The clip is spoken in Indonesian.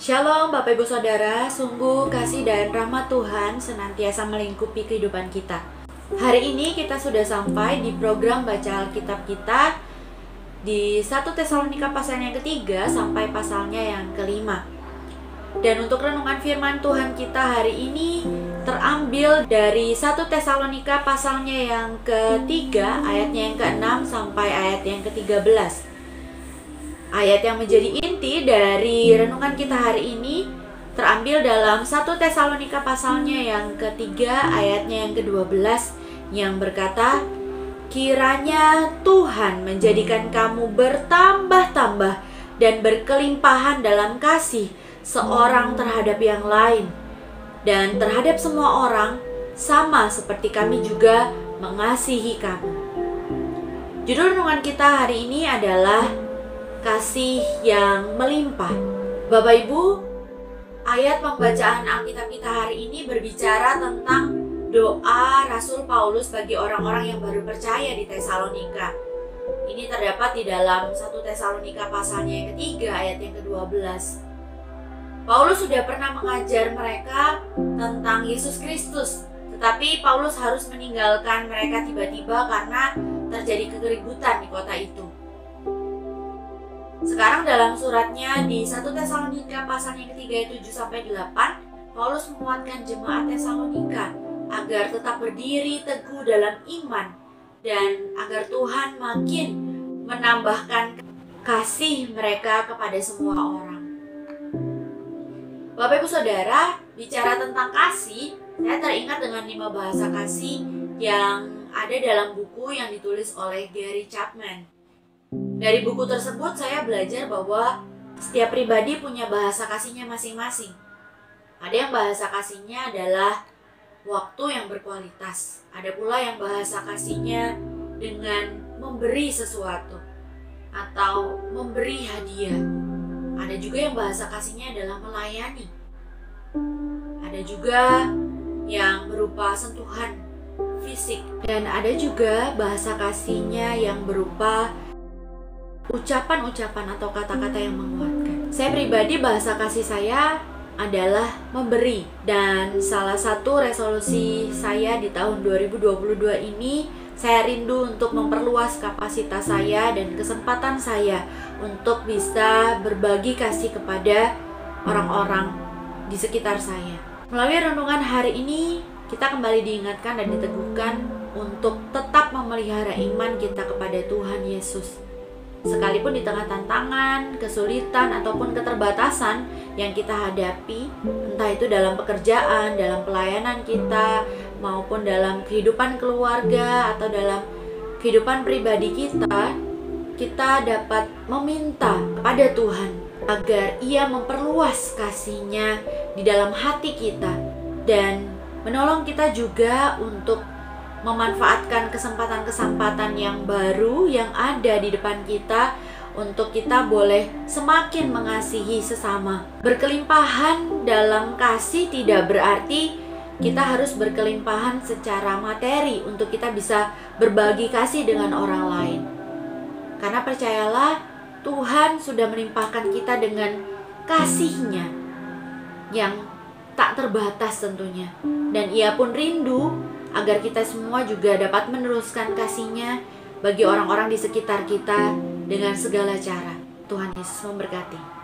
Shalom Bapak Ibu Saudara, sungguh kasih dan rahmat Tuhan senantiasa melingkupi kehidupan kita. Hari ini kita sudah sampai di program baca Alkitab kita di 1 Tesalonika pasal yang ketiga sampai pasalnya yang kelima. Dan untuk renungan firman Tuhan kita hari ini terambil dari 1 Tesalonika pasalnya yang ketiga, ayatnya yang ke-6 sampai ayat yang ke-13. Ayat yang menjadi inti dari renungan kita hari ini terambil dalam 1 Tesalonika pasalnya yang ketiga, ayatnya yang ke-12 yang berkata, "Kiranya Tuhan menjadikan kamu bertambah-tambah dan berkelimpahan dalam kasih seorang terhadap yang lain, dan terhadap semua orang sama seperti kami juga mengasihi kamu." Judul renungan kita hari ini adalah kasih yang melimpah. Bapak Ibu, ayat pembacaan Alkitab kita hari ini berbicara tentang doa Rasul Paulus bagi orang-orang yang baru percaya di Tesalonika. Ini terdapat di dalam 1 Tesalonika pasalnya yang ketiga, ayat yang ke-12. Paulus sudah pernah mengajar mereka tentang Yesus Kristus, tetapi Paulus harus meninggalkan mereka tiba-tiba karena terjadi keributan di kota itu. Sekarang dalam suratnya di 1 Tesalonika pasalnya ketiga ayat 7 sampai 8, Paulus menguatkan jemaat Tesalonika agar tetap berdiri teguh dalam iman dan agar Tuhan makin menambahkan kasih mereka kepada semua orang. Bapak Ibu Saudara, bicara tentang kasih, saya teringat dengan 5 bahasa kasih yang ada dalam buku yang ditulis oleh Gary Chapman. Dari buku tersebut saya belajar bahwa setiap pribadi punya bahasa kasihnya masing-masing. Ada yang bahasa kasihnya adalah waktu yang berkualitas. Ada pula yang bahasa kasihnya dengan memberi sesuatu atau memberi hadiah. Ada juga yang bahasa kasihnya adalah melayani. Ada juga yang berupa sentuhan fisik. Dan ada juga bahasa kasihnya yang berupa ucapan-ucapan atau kata-kata yang menguatkan. Saya pribadi bahasa kasih saya adalah memberi. Dan salah satu resolusi saya di tahun 2022 ini, saya rindu untuk memperluas kapasitas saya dan kesempatan saya untuk bisa berbagi kasih kepada orang-orang di sekitar saya. Melalui renungan hari ini, kita kembali diingatkan dan diteguhkan untuk tetap memelihara iman kita kepada Tuhan Yesus. Sekalipun di tengah tantangan, kesulitan, ataupun keterbatasan yang kita hadapi, entah itu dalam pekerjaan, dalam pelayanan kita, maupun dalam kehidupan keluarga, atau dalam kehidupan pribadi kita dapat meminta kepada Tuhan agar Ia memperluas kasih-Nya di dalam hati kita dan menolong kita juga untuk memanfaatkan kesempatan-kesempatan yang baru yang ada di depan kita untuk kita boleh semakin mengasihi sesama. Berkelimpahan dalam kasih tidak berarti kita harus berkelimpahan secara materi untuk kita bisa berbagi kasih dengan orang lain. Karena percayalah, Tuhan sudah melimpahkan kita dengan kasih-Nya yang tak terbatas tentunya. Dan Ia pun rindu agar kita semua juga dapat meneruskan kasih-Nya bagi orang-orang di sekitar kita dengan segala cara. Tuhan Yesus memberkati.